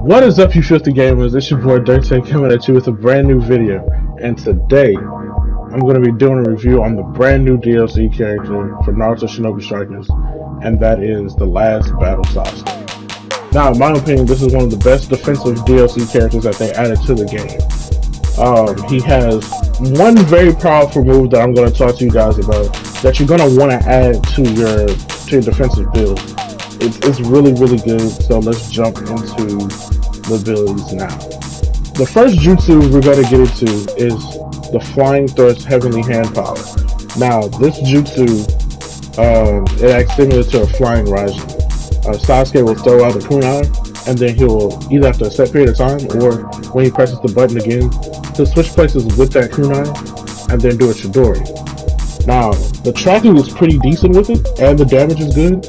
What is up, you filthy gamers? It's your boy Dirty coming at you with a brand new video, and today I'm going to be doing a review on the brand new DLC character for Naruto Shinobi Strikers, and that is the Last Battle Sasuke. Now, in my opinion, this is one of the best defensive DLC characters that they added to the game. He has one very powerful move that I'm going to talk to you guys about that you're going to want to add to your defensive build. It's really good, so let's jump into the abilities now. The first jutsu we're going to get into is the Flying Thrust Heavenly Hand Power. Now, this jutsu, it acts similar to a Flying Rising. Sasuke will throw out a kunai, and then he will, either after a set period of time, or when he presses the button again, he'll switch places with that kunai, and then do a Chidori. Now, the tracking is pretty decent with it, and the damage is good.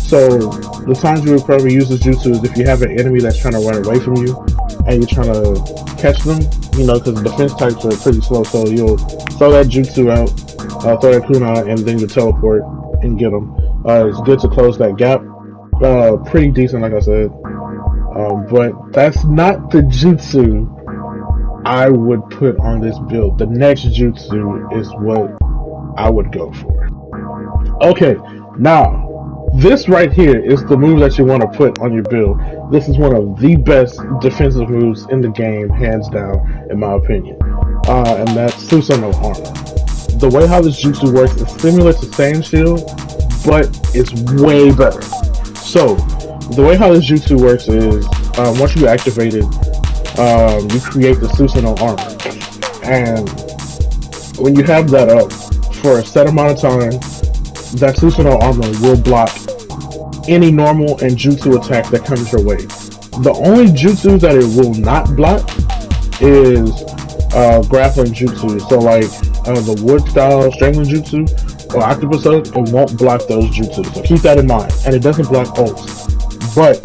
So, the times you would probably use this jutsu is if you have an enemy that's trying to run away from you, and you're trying to catch them, you know, because the defense types are pretty slow, so you'll throw that jutsu out, throw that kunai, and then you teleport and get them. It's good to close that gap. Pretty decent, like I said. But that's not the jutsu I would put on this build. The next jutsu is what I would go for. Okay, now, this right here is the move that you want to put on your build. This is one of the best defensive moves in the game, hands down, in my opinion. And that's Susanoo Armor. The way how this jutsu works is similar to Sand Shield, but it's way better. So, the way how this jutsu works is, once you activate it, you create the Susanoo Armor. And when you have that up for a set amount of time, that Susanoo Armor will block any normal and jutsu attack that comes your way. The only jutsu that it will not block is grappling jutsu. So like the wood style strangling jutsu or octopus hook, it won't block those jutsu. So keep that in mind. And it doesn't block ults. But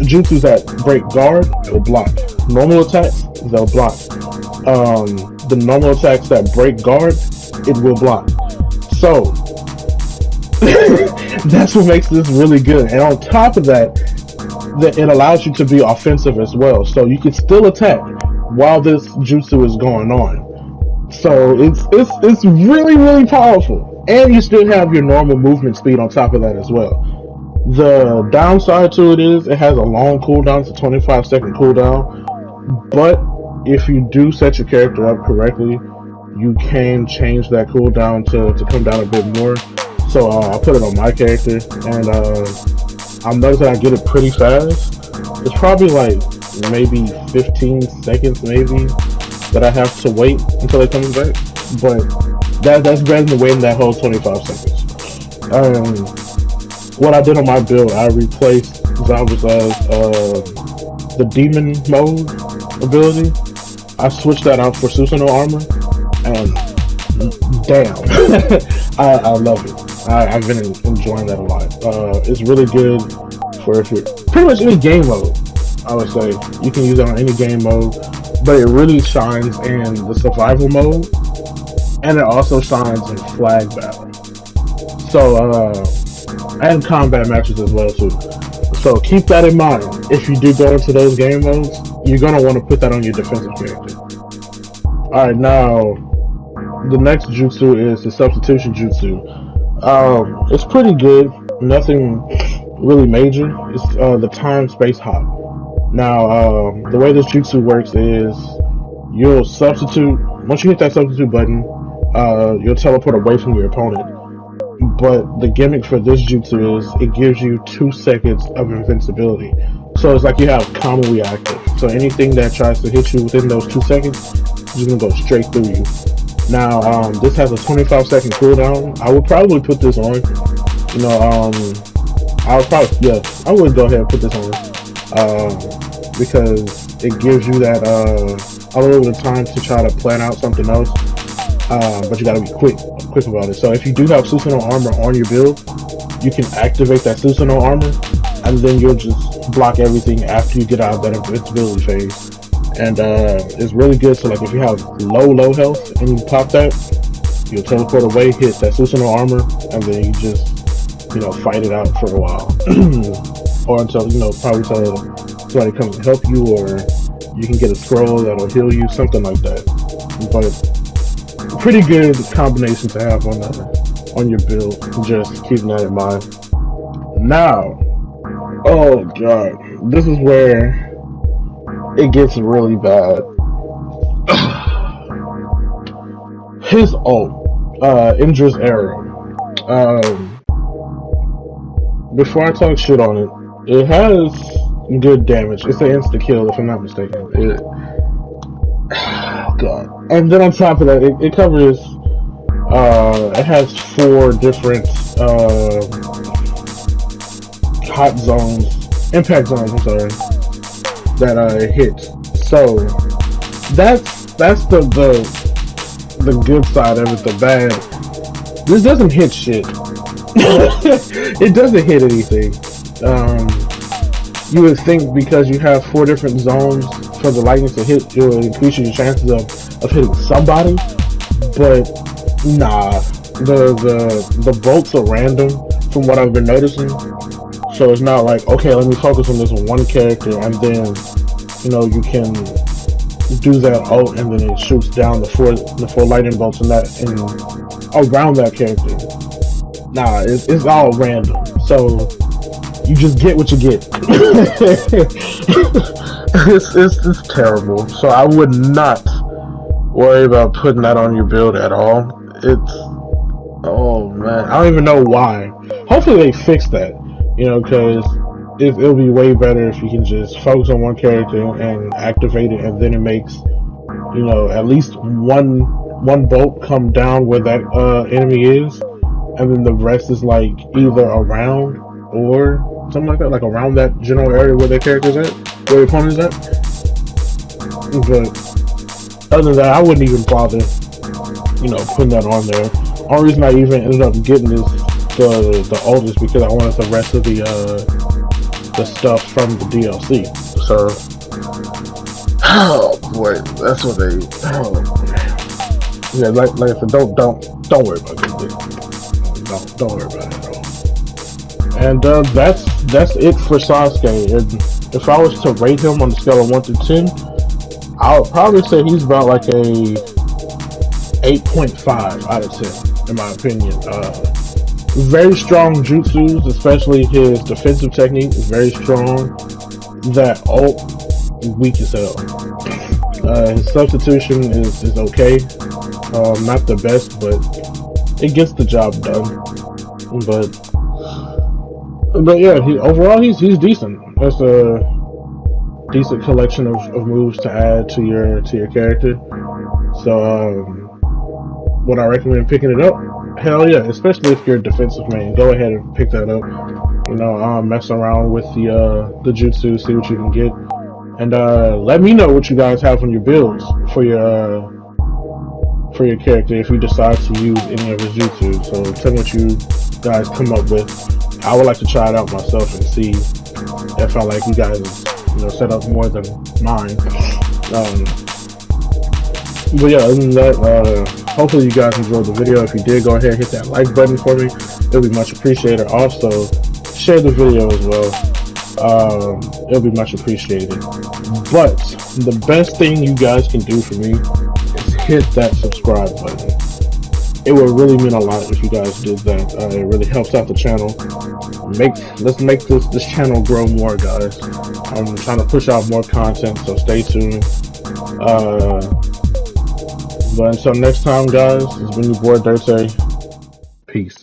jutsus that break guard, it will block. Normal attacks, they'll block. The normal attacks that break guard, it will block. So that's what makes this really good. And on top of that, it allows you to be offensive as well. So you can still attack while this jutsu is going on. So it's really powerful. And you still have your normal movement speed on top of that as well. The downside to it is it has a long cooldown. It's a 25-second cooldown. But if you do set your character up correctly, you can change that cooldown to come down a bit more. So I put it on my character, and I'll notice that I get it pretty fast. It's probably like maybe 15 seconds maybe that I have to wait until it comes back. But that's better than waiting that whole 25 seconds. What I did on my build, I replaced Zabuza's the demon mode ability. I switched that out for Susanoo Armor, and damn, I love it. I've been enjoying that a lot. It's really good for pretty much any game mode, I would say. You can use it on any game mode, but it really shines in the survival mode, and it also shines in flag battle. So, and combat matches as well too. So keep that in mind. If you do go into those game modes, you're gonna want to put that on your defensive character. Alright, now the next jutsu is the Substitution Jutsu. It's pretty good. Nothing really major. It's the time space hop. Now, the way this jutsu works is you'll substitute. Once you hit that substitute button, you'll teleport away from your opponent. But the gimmick for this jutsu is it gives you 2 seconds of invincibility. So it's like you have commonly active. So anything that tries to hit you within those 2 seconds is gonna go straight through you. Now, this has a 25-second cooldown. I would probably put this on. You know, I would go ahead and put this on. Because it gives you that, a little bit of time to try to plan out something else. But you gotta be quick about it. So if you do have Susanoo Armor on your build, you can activate that Susanoo Armor, and then you'll just block everything after you get out of that invincibility phase. And it's really good. So like if you have low health and you pop that, you'll teleport away, hit that Susanoo Armor, and then you just, you know, fight it out for a while. Or until, you know, probably till somebody comes to help you, or you can get a scroll that'll heal you, something like that. But pretty good combination to have on your build. Just keeping that in mind. Now, oh god, this is where it gets really bad. His ult, Indra's arrow. Before I talk shit on it, it has good damage. It's an insta kill, if I'm not mistaken. Oh god. And then on top of that, it covers. It has 4 different hot zones, impact zones. I'm sorry, that hit. So that's the good side of it. The bad, this doesn't hit shit. It doesn't hit anything. You would think because you have 4 different zones for the lightning to hit, it will increase your chances of hitting somebody. But nah, the bolts are random from what I've been noticing. So it's not like, okay, let me focus on this one character, and then you can do that ult, and then it shoots down the four lightning bolts and around that character. Nah, it's all random. So you just get what you get. It's terrible. So I would not worry about putting that on your build at all. Oh man, I don't even know why. Hopefully they fix that, because it'll be way better if you can just focus on one character and activate it, and then it makes at least one bolt come down where that enemy is, and then the rest is like either around or something like that, like around that general area where their character's at, where your opponent's at. But other than that, I wouldn't even bother, putting that on there. Only reason I even ended up getting the ult is because I wanted the rest of the stuff from the DLC. So, oh boy, that's what they. Oh, yeah, like I said, don't worry about it. Don't worry about it at all. And that's it for Sasuke. And if I was to rate him on the scale of 1 to 10, I would probably say he's about like a 8.5 out of 10, in my opinion. Very strong jutsus, especially his defensive technique is very strong. That ult, weak as hell. His substitution is okay. Not the best, but it gets the job done. But yeah, overall he's decent. That's a decent collection of moves to add to your character. So would I recommend picking it up? Hell yeah, especially if you're a defensive main. Go ahead and pick that up. Mess around with the jutsu, see what you can get, and let me know what you guys have on your builds for your character if you decide to use any of his jutsu. So tell me what you guys come up with. I would like to try it out myself and see if I like you guys set up more than mine. But yeah, other than that, hopefully you guys enjoyed the video. If you did, go ahead and hit that like button for me. It'll be much appreciated. Also, share the video as well. It'll be much appreciated. But the best thing you guys can do for me is hit that subscribe button. It would really mean a lot if you guys did that. It really helps out the channel. Let's make this channel grow more, guys. I'm trying to push out more content, so stay tuned. But until next time, guys, it's been your boy Dirty. Peace.